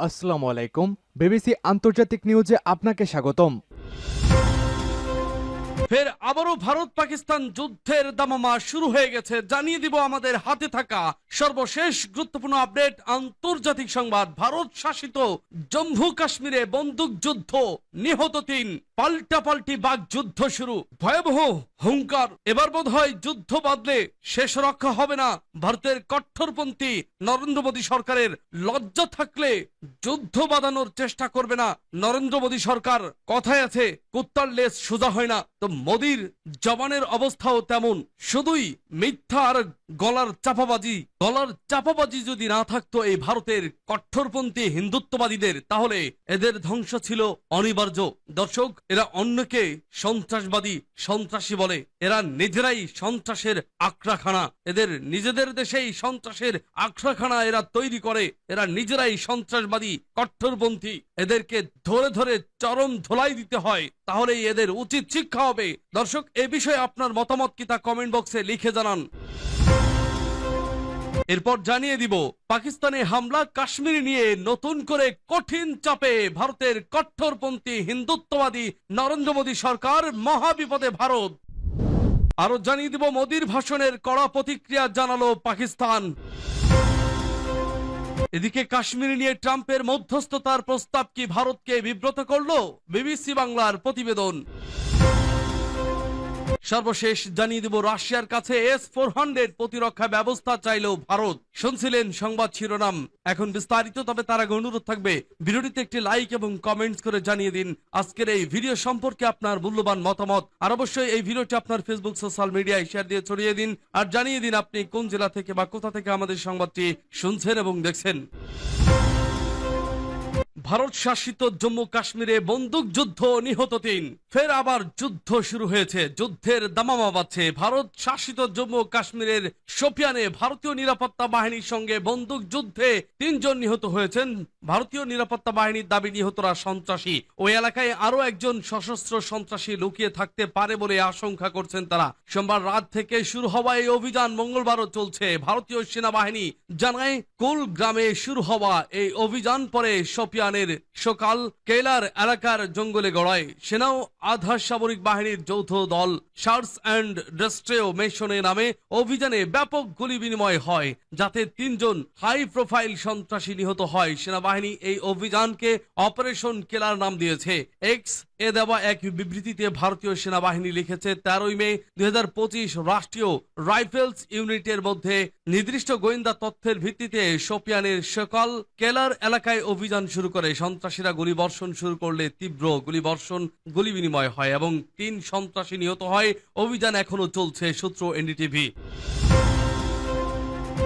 আসসালামু আলাইকুম। বিবিসি আন্তর্জাতিক নিউজে আপনাকে স্বাগতম। ফের আবারও ভারত পাকিস্তান যুদ্ধের দামামা শুরু হয়ে গেছে। জানিয়ে দিব আমাদের হাতে থাকা সর্বশেষ গুরুত্বপূর্ণ আপডেট। আন্তর্জাতিক সংবাদ। ভারত শাসিত জম্মু কাশ্মীরে বন্দুক যুদ্ধ, নিহত ৩, পাল্টাপাল্টি বাগযুদ্ধ শুরু, ভয়াবহ হুঙ্কার। এবার বোধহয় যুদ্ধ বাদলে শেষ রক্ষা হবে না। ভারতের কট্টরপন্থী নরেন্দ্র মোদী সরকারের লজ্জা থাকলে যুদ্ধ বাঁধানোর চেষ্টা করবে না নরেন্দ্র মোদী সরকার। কথায় আছে কুত্তার লেজ সোজা হয় না, তো মোদীর জবানের অবস্থাও তেমন। শুধুই মিথ্যা আর গলার চাপাবাজি যদি না থাকতো এই ভারতের কট্টরপন্থী হিন্দুত্ববাদীদের, তাহলে এদের ধ্বংস ছিল অনিবার্য। দর্শক, এরা অন্যকে সন্ত্রাসী বলে। এরা নিজেরাই সন্ত্রাসের আখড়াখানা। এদের নিজেদের দেশেই সন্ত্রাসের আখড়াখানা এরা তৈরি করে। এরা নিজেরাই সন্ত্রাসবাদী, কট্টরপন্থী। এদেরকে ধরে ধরে চরম ধোলাই দিতে হয়, তাহলেই এদের উচিত শিক্ষা হবে। দর্শক, এ বিষয়ে আপনার মতামত কি তা কমেন্ট বক্সে লিখে জানান। এরপর জানিয়ে দিব পাকিস্তানে হামলা, কাশ্মীর নিয়ে নতুন করে কঠিন চাপে ভারতের কট্টরপন্থী হিন্দুত্ববাদী নরেন্দ্র মোদী সরকার। মহাবিপদে ভারত। আরো জানিয়ে দিব মোদীর ভাষণের কড়া প্রতিক্রিয়া জানালো পাকিস্তান। এদিকে কাশ্মীর নিয়ে ট্রাম্পের মধ্যস্থতার প্রস্তাব কি ভারতকে বিব্রত করলো? বিবিসি বাংলার প্রতিবেদন। সর্বশেষ জানিয়ে দেব রাশিয়ার কাছে S-400 প্রতিরক্ষা ব্যবস্থা চাইল ভারত। শুনছিলেন সংবাদ শিরোনাম, এখন বিস্তারিত। তবে তার আগে অনুরোধ থাকবে ভিডিওটিতে একটি লাইক এবং কমেন্টস করে জানিয়ে দিন আজকের এই ভিডিও সম্পর্কে আপনার মূল্যবান মতামত। আর অবশ্যই এই ভিডিওটি আপনার ফেসবুক, সোশ্যাল মিডিয়ায় শেয়ার দিয়ে ছড়িয়ে দিন। আর জানিয়ে দিন আপনি কোন জেলা থেকে বা কোথা থেকে আমাদের সংবাদটি শুনছেন এবং দেখছেন। ভারত শাসিত জম্মু কাশ্মীরে বন্দুক যুদ্ধ, নিহত ৩। ফের আবার যুদ্ধ শুরু হয়েছে। যুদ্ধের দামামা বাজছে। ভারত শাসিত জম্মু কাশ্মীরের শোপিয়ানে ভারতীয় নিরাপত্তা বাহিনীর সঙ্গে বন্দুক যুদ্ধে ৩ জন নিহত হয়েছেন। ভারতীয় নিরাপত্তা বাহিনীর দাবি নিহতরা সন্ত্রাসী। ওই এলাকায় আরো একজন সশস্ত্র সন্ত্রাসী লুকিয়ে থাকতে পারে বলে আশঙ্কা করছেন তারা। সোমবার রাত থেকে শুরু হওয়া এই অভিযান মঙ্গলবারও চলছে। ভারতীয় সেনাবাহিনী জানায় কুল গ্রামে শুরু হওয়া এই অভিযান পরে শোপিয়ানের সকাল কেলার এলাকার জঙ্গলে গড়ায়। সেনাও আধা সামরিক বাহিনীর যৌথ দল সার্চ অ্যান্ড রেস্ট্রেও মেশনে নামে অভিযানে ব্যাপক গুলি বিনিময় হয়, যাতে ৩ জন হাই প্রোফাইল সন্ত্রাসী নিহত হয়। সেনাবাহিনী এই অভিযানকে অপারেশন কেলার নাম দিয়েছে। এক্স এ দেওয়া এক বিবৃতিতে ভারতীয় সেনাবাহিনী লিখেছে, 13 মে 2025 রাষ্ট্রীয় রাইফেলস ইউনিটের মধ্যে নির্দিষ্ট গোয়েন্দা তথ্যের ভিত্তিতে শোপিয়ানের সকাল কেলার এলাকায় অভিযান শুরু করে। সন্ত্রাসীরা গুলিবর্ষণ শুরু করলে তীব্র গুলি বিনিময় হয় এবং ৩ সন্ত্রাসী নিহত হয়। অভিযান এখনো চলছে, সূত্র এনডিটিভি।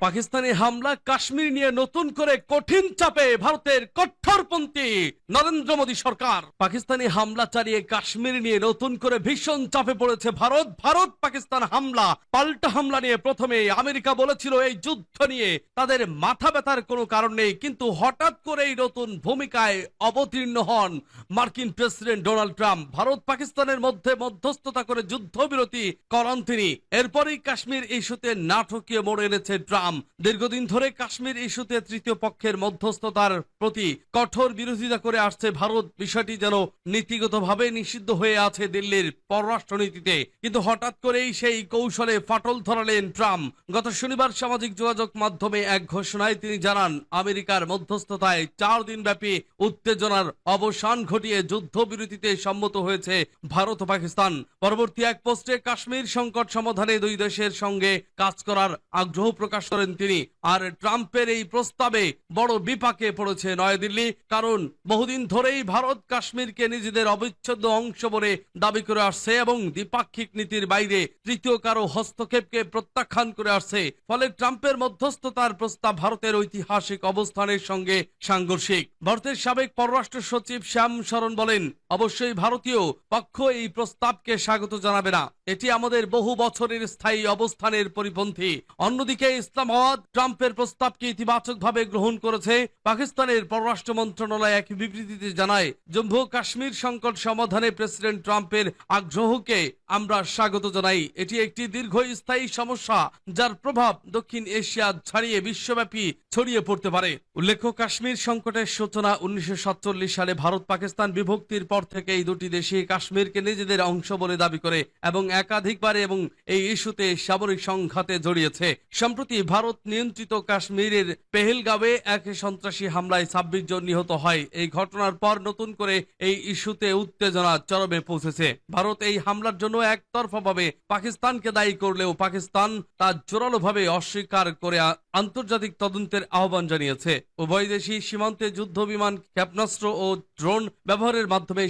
পাকিস্তানি হামলা, কাশ্মীর নিয়ে নতুন করে কঠিন চাপে ভারতের কট্টরপন্থী নরেন্দ্র মোদী সরকার। পাকিস্তানি হামলা চালিয়ে কাশ্মীর নিয়ে নতুন করে ভীষণ চাপে পড়েছে ভারত। ভারত পাকিস্তান হামলা, পাল্টা হামলা নিয়ে প্রথমে আমেরিকা বলেছিল এই যুদ্ধ নিয়ে তাদের মাথা ব্যথার কোনো কারণ নেই, কিন্তু হঠাৎ করেই নতুন ভূমিকায় অবতীর্ণ হন মার্কিন প্রেসিডেন্ট ডোনাল্ড ট্রাম্প। ভারত পাকিস্তানের মধ্যে মধ্যস্থতা করে যুদ্ধবিরতি করান তিনি। এরপরই কাশ্মীর ইস্যুতে নাটকীয় মোড় এনেছে ট্রাম্প। দীর্ঘদিন ধরে কাশ্মীর ইস্যুতে তৃতীয় পক্ষের মধ্যস্থতার প্রতি কঠোর বিরোধিতা করে আসছে ভারত। বিষয়টি যেন নীতিগতভাবে নিষিদ্ধ হয়ে আছে দিল্লির পররাষ্ট্রনীতিতে, কিন্তু হঠাৎ করেই সেই কৌশলে ফাটল ধরালেন ট্রাম্প। গত শনিবার সামাজিক যোগাযোগ মাধ্যমে এক ঘোষণায় তিনি জানান, আমেরিকার মধ্যস্থতায় 4 দিন ব্যাপী উত্তেজনার অবসান ঘটিয়ে যুদ্ধবিরতিতে সম্মত হয়েছে ভারত ও পাকিস্তান। পরবর্তী এক পোস্টে কাশ্মীর সংকট সমাধানে দুই দেশের সঙ্গে কাজ করার আগ্রহ প্রকাশ করেন তিনি। আর ট্রাম্পের এই প্রস্তাবে বড় বিপাকে পড়েছে নয়াদিল্লি, কারণ বহুদিন ধরেই ভারত কাশ্মীরকে নিজেদের অবিচ্ছেদ্য অংশ বলে দাবি করে আসছে এবং দ্বিপাক্ষিক নীতির বাইরে তৃতীয় কারো হস্তক্ষেপকে প্রত্যাখ্যান করে আসছে। ফলে ট্রাম্পের মধ্যস্থতার প্রস্তাব ভারতের ঐতিহাসিক অবস্থানের সঙ্গে সাংঘর্ষিক। ভারতের সাবেক পররাষ্ট্র সচিব শ্যাম শরণ বলেন, অবশ্যই ভারতীয় পক্ষ এই প্রস্তাবকে স্বাগত জানাবে না। এটি আমাদের বহু বছরের স্থায়ী অবস্থানের পরিপন্থী। অন্যদিকে ইসলামাবাদ ট্রাম্পের প্রস্তাবকে ইতিবাচকভাবে গ্রহণ করেছে। পাকিস্তানের পররাষ্ট্র মন্ত্রণালয় এক বিবৃতিতে জানায়, জম্মু কাশ্মীর সংকট সমাধানে প্রেসিডেন্ট ট্রাম্পের আগ্রহকে আমরা স্বাগত জানাই। এটি একটি দীর্ঘস্থায়ী সমস্যা যার প্রভাব দক্ষিণ এশিয়া ছাড়িয়ে বিশ্বব্যাপী ছড়িয়ে পড়তে পারে। উল্লেখ্য, কাশ্মীর সংকটের সূচনা 1947 সালে ভারত পাকিস্তান বিভক্তির পর থেকে এই দুটি দেশই কাশ্মীরকে নিজেদের অংশ বলে দাবি করে এবং একাধিকবার এবং এই ইস্যুতে সামরিক সংঘাতে জড়িয়েছে। সম্প্রতি ভারত নিয়ন্ত্রিত কাশ্মীরের পেহেলগাঁওয়ে এক সন্ত্রাসী হামলায় 26 জন নিহত হয়। এই ঘটনার পর নতুন করে এই ইস্যুতে উত্তেজনা চরমে পৌঁছেছে। ভারত এই হামলার জন্য একতরফাভাবে পাকিস্তানকে দায়ী করলেও পাকিস্তান তা জোরালোভাবে অস্বীকার করে আন্তর্জাতিক তদন্তের আহ্বান জানিয়েছে। উভয় দেশই সীমান্তে যুদ্ধ বিমান, ক্ষেপণাস্ত্র ও ড্রোন ব্যবহারের মাধ্যমে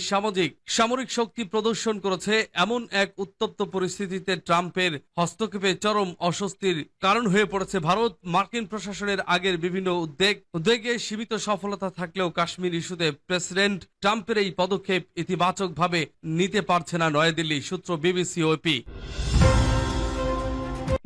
সামরিক শক্তি প্রদর্শন করেছে। এমন এক উত্তপ্ত পরিস্থিতিতে ট্রাম্পের হস্তক্ষেপে চরম অস্বস্তির কারণ হয়ে পড়েছে ভারত। মার্কিন প্রশাসনের আগের বিভিন্ন উদ্বেগে সীমিত সফলতা থাকলেও কাশ্মীর ইস্যুতে প্রেসিডেন্ট ট্রাম্পের এই পদক্ষেপ ইতিবাচকভাবে নিতে পারছে না নয়াদিল্লি। সূত্র বিবিসি ওপি।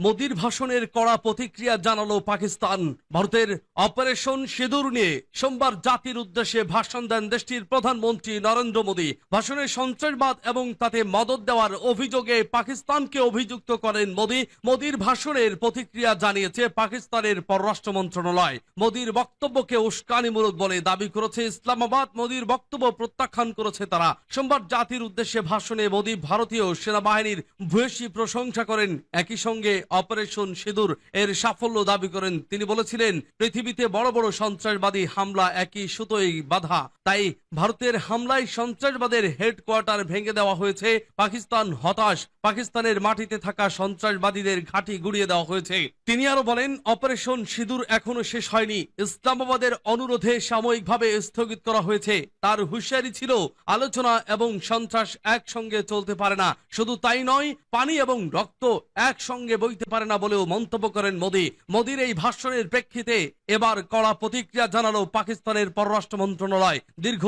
মোদির ভাষণের কড়া প্রতিক্রিয়া জানালো পাকিস্তান। ভারতের অপারেশন সিঁদুর নিয়ে সোমবার জাতির উদ্দেশ্যে ভাষণ দেন দেশটির প্রধানমন্ত্রী নরেন্দ্র মোদী। ভাষণে সন্ত্রাসবাদ এবং তাতে মদদ দেওয়ার অভিযোগে পাকিস্তানকে অভিযুক্ত করেন মোদী। মোদির ভাষণের প্রতিক্রিয়া জানিয়েছে পাকিস্তানের পররাষ্ট্র মন্ত্রণালয়। মোদির বক্তব্যকে উস্কানিমূলক বলে দাবি করেছে ইসলামাবাদ। মোদির বক্তব্য প্রত্যাখ্যান করেছে তারা। সোমবার জাতির উদ্দেশ্যে ভাষণে মোদী ভারতীয় সেনাবাহিনীর ভূয়সী প্রশংসা করেন। একই সঙ্গে অপারেশন সিঁদুর এর সাফল্য দাবি করেন। তিনি বলেছিলেন, পৃথিবীতে বড় বড় সন্ত্রাসবাদী হামলা একই সুতোয় বাঁধা, তাই ভারতের হামলায় সন্ত্রাসবাদের হেডকোয়ার্টার ভেঙে দেওয়া হয়েছে। পাকিস্তান হতাশ, পাকিস্তানের মাটিতে থাকা সন্ত্রাসবাদীদের ঘাঁটি গুড়িয়ে দেওয়া হয়েছে। তিনি আরো বলেন, অপারেশন সিঁদুর এখনো শেষ হয়নি। ইসলামাবাদের অনুরোধে সাময়িকভাবে স্থগিত করা হয়েছে। তার হুঁশিয়ারি ছিল, আলোচনা এবং সন্ত্রাস একসঙ্গে চলতে পারে না। শুধু তাই নয়, পানি এবং রক্ত একসঙ্গে বইতে পারে না বলেও মন্তব্য করেন মোদী। মোদীর এই ভাষণের প্রেক্ষিতে এবার কড়া প্রতিক্রিয়া জানালো পাকিস্তানের পররাষ্ট্র মন্ত্রণালয়। দীর্ঘ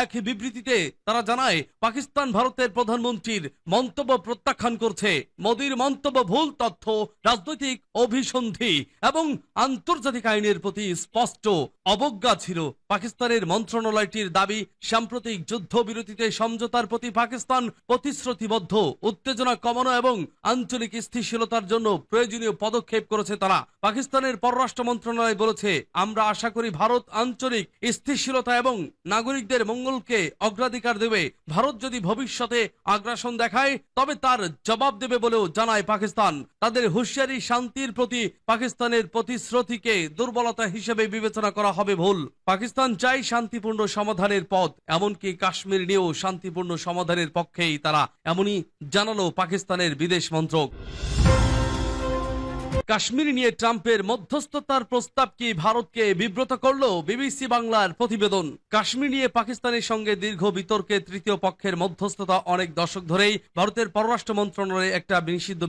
এক বিবৃতিতে তারা জানায়, পাকিস্তান ভারতের প্রধানমন্ত্রীর মন্তব্য প্রত্যাখ্যান করছে। মোদীর মন্তব্য ভুল তথ্য, রাজনৈতিক অভিসন্ধি এবং আন্তর্জাতিক আইনের প্রতি স্পষ্ট অবজ্ঞা ছিল। পাকিস্তানের মন্ত্রণালয়টির দাবি, সাম্প্রতিক যুদ্ধবিরতিতে সমঝোতার প্রতি পাকিস্তান প্রতিশ্রুতিবদ্ধ। উত্তেজনা কমানো এবং আঞ্চলিক স্থিতিশীলতার জন্য প্রয়োজনীয় পদক্ষেপ করেছে তারা। পাকিস্তানের পররাষ্ট্র মন্ত্রণালয় বলেছে, আমরা আশা করি ভারত আঞ্চলিক স্থিতিশীলতা এবং নাগরিকদের মঙ্গলকে অগ্রাধিকার দেবে। ভারত যদি ভবিষ্যতে আগ্রাসন দেখায় তবে তার জবাব দেবে বলেও জানায় পাকিস্তান। তাদের হুঁশিয়ারি, শান্তির প্রতি পাকিস্তানের প্রতিশ্রুতিকে দুর্বলতা হিসেবে বিবেচনা করা হবে ভুল। পাকিস্তান চাই শান্তিপূর্ণ সমাধানের পথ, এমনকি কাশ্মীর নিয়েও শান্তিপূর্ণ সমাধানের পক্ষেই তারা। এমনই জানালো পাকিস্তানের বিদেশ মন্ত্রক। কাশ্মীর নিয়ে ট্রাম্পের মধ্যস্থতার প্রস্তাব কি ভারতকে বিব্রত করলো? বিবিসি বাংলার প্রতিবেদন। কাশ্মীর নিয়ে পাকিস্তানের সঙ্গে দীর্ঘ বিতর্কে তৃতীয় পক্ষের মধ্যস্থতা অনেক দশক ধরেই ভারতের পররাষ্ট্র মন্ত্রণালয়ে একটা নিষিদ্ধ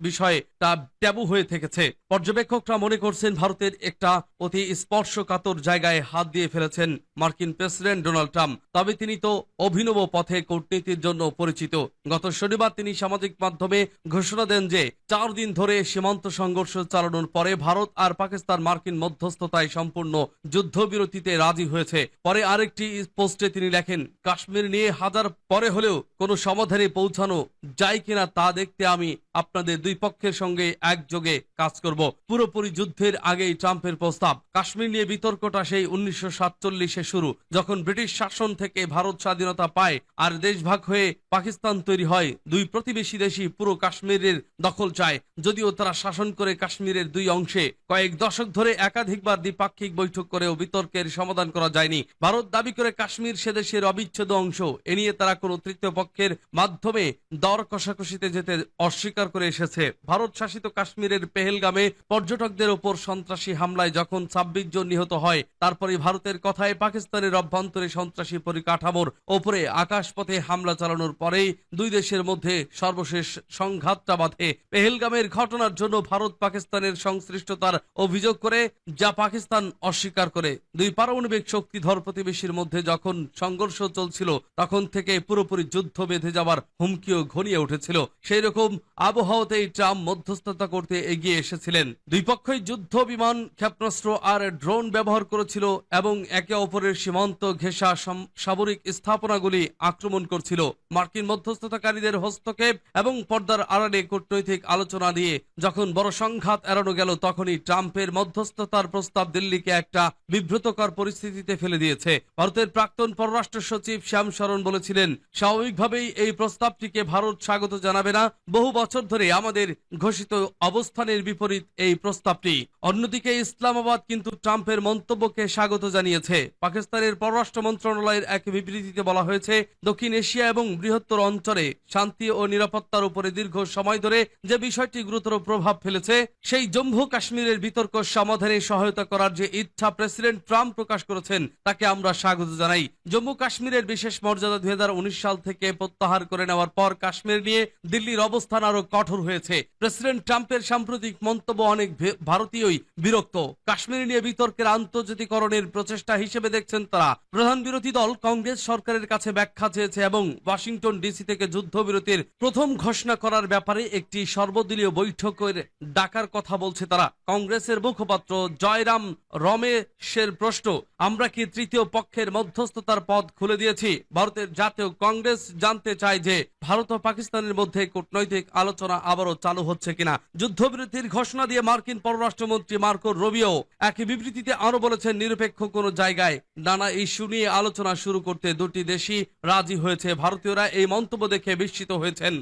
বিষয়, তা ট্যাবু হয়ে থেকেছে। পর্যবেক্ষকরা মনে করছেন ভারতের একটা অতি স্পর্শকাতর জায়গায় হাত দিয়ে ফেলেছেন মার্কিন প্রেসিডেন্ট ডোনাল্ড ট্রাম্প। তবে তিনি তো অভিনব পথে কূটনীতির জন্য পরিচিত। গত শনিবার তিনি সামাজিক মাধ্যমে ঘোষণা দেন যে 4 দিন ধরে সীমান্ত সংঘর্ষ চালানোর পরে ভারত আর পাকিস্তান মার্কিন মধ্যস্থতায় সম্পূর্ণ যুদ্ধবিরতিতে রাজি হয়েছে। পরে আরেকটি পোস্টে তিনি লেখেন, কাশ্মীর নিয়ে হাজার পরে হলেও কোনো সমাধানে পৌঁছানো যায় কিনা তা দেখতে আমি আপনাদের দুই পক্ষের সঙ্গে একযোগে কাজ করব। পুরোপুরি যুদ্ধের আগেই ট্রাম্পের প্রস্তাব। কাশ্মীর নিয়ে বিতর্কটা সেই 1947-এ শুরু, যখন ব্রিটিশ শাসন থেকে ভারত স্বাধীনতা পায় আর দেশভাগ হয়ে পাকিস্তান তৈরি হয়। দুই প্রতিবেশী দেশই পুরো কাশ্মীরের দখল চায়। যদিও তারা শাসন করে কাশ্মীরের দুই অংশে কয়েক দশক ধরে একাধিকবার দ্বিপাক্ষিক বৈঠক করেও বিতর্কের সমাধান করা যায়নি। ভারত দাবি করে কাশ্মীর সে দেশের অবিচ্ছেদ্য অংশ। এ নিয়ে তারা কোনো তৃতীয় পক্ষের মাধ্যমে দর কষাকষিতে যেতে অস্বীকার করে এসেছে। ভারত শাসিত কাশ্মীরের পেহেলগামে পর্যটকদের ওপর সন্ত্রাসী হামলায় যখন 26 জন নিহত হয়, তারপরে ভারতের কথায় পাকিস্তানের অভ্যন্তরে সন্ত্রাসী পরিকাঠামোর ওপরে আকাশপথে হামলা চালানোর পরেই দুই দেশের মধ্যে সর্বশেষ সংঘাতটা বাধে। পেহেলগামের ঘটনার জন্য ভারত পাকিস্তানের সংশ্লিষ্টতার অভিযোগ করে, যা পাকিস্তান অস্বীকার করে। দুই পারমাণবিক শক্তিধর প্রতিবেশীর মধ্যে যখন সংঘর্ষ চলছিল, তখন থেকে পুরোপুরি যুদ্ধ বেঁধে যাওয়ার হুমকিও ঘনিয়ে উঠেছিল। সেই রকম আবহাওয়াতেই ট্রাম্প মধ্যস্থতা করতে এগিয়ে এসেছিলেন। দুই পক্ষই যুদ্ধ বিমান, ক্ষেপণাস্ত্র আর ড্রোন ব্যবহার করেছিল এবং একে অপরের সীমান্ত ঘেঁষা সামরিক স্থাপনাগুলি আক্রমণ করছিল। মার্কিন মধ্যস্থতাকারীদের হস্তক্ষেপ এবং পর্দার আড়ালে কূটনৈতিক আলোচনা দিয়ে যখন বড় সংঘাত এড়ানো গেল, তখনই ট্রাম্পের মধ্যস্থতার প্রস্তাব দিল্লিকে একটা বিব্রতকর পরিস্থিতিতে ফেলে দিয়েছে। ভারতের প্রাক্তন পররাষ্ট্র সচিব শ্যাম শরণ বলেছিলেন, স্বাভাবিকভাবেই এই প্রস্তাবটিকে ভারত স্বাগত জানাবে না। বহু বছর ধরে আমাদের ঘোষিত অবস্থানের বিপরীত এই প্রস্তাবটি। অন্যদিকে ইসলামাবাদ কিন্তু ট্রাম্পের মন্তব্যকে স্বাগত জানিয়েছে। পাকিস্তানের পররাষ্ট্র মন্ত্রণালয়ের এক বিবৃতিতে বলা হয়েছে, দক্ষিণ এশিয়া এবং বৃহত্তর অঞ্চলে শান্তি ও নিরাপত্তার উপরে দীর্ঘ সময় ধরে যে বিষয়টি গুরুতর প্রভাব ফেলেছে, সেই জম্মু কাশ্মীরের বিতর্ক সমাধানে সহায়তা করার যে ইচ্ছা প্রেসিডেন্ট ট্রাম্প প্রকাশ করেছেন, তাকে আমরা স্বাগত জানাই। জম্মু কাশ্মীরের বিশেষ মর্যাদা 2019 সাল থেকে প্রত্যাহার করে নেওয়ার পর কাশ্মীর নিয়ে দিল্লির অবস্থান আরো কঠোর হয়েছে। প্রেসিডেন্ট ট্রাম্পের সাম্প্রতিক মন্তব্য অনেক ভারতীয়ই বিরক্ত। কাশ্মীর নিয়ে বিতর্কের আন্তর্জাতিকরণের প্রচেষ্টা হিসেবে দেখছেন তারা। প্রধান বিরোধী দল কংগ্রেস সরকারের কাছে ব্যাখ্যা চেয়েছে এবং ওয়াশিংটন ডিসি থেকে যুদ্ধবিরতির প্রথম ঘোষণা করার ব্যাপারে একটি সর্বদলীয় বৈঠকের ডাকার কথা বলছে তারা। কংগ্রেসের মুখপাত্র জয়রাম রমেশের প্রশ্ন, আমরা কি তৃতীয় পক্ষের মধ্যস্থতার পথ খুলে দিয়েছি? ভারতের জাতীয় কংগ্রেস জানতে চায় যে ভারত ও পাকিস্তানের মধ্যে কূটনৈতিক আলোচনা আবারও চালু হচ্ছে কিনা। যুদ্ধবিরতির ঘোষণা দিয়ে মার্কিন পররাষ্ট্রমন্ত্রী মার্কো রুবিও এক বিবৃতিতে আরো বলেছেন, নিরপেক্ষ কোনো জায়গায় নানা ইস্যু নিয়ে আলোচনা শুরু করতে দুটি দেশই রাজি হয়েছে। ভারতীয়রা এই মন্তব্য দেখে বিস্মিত হয়েছেন।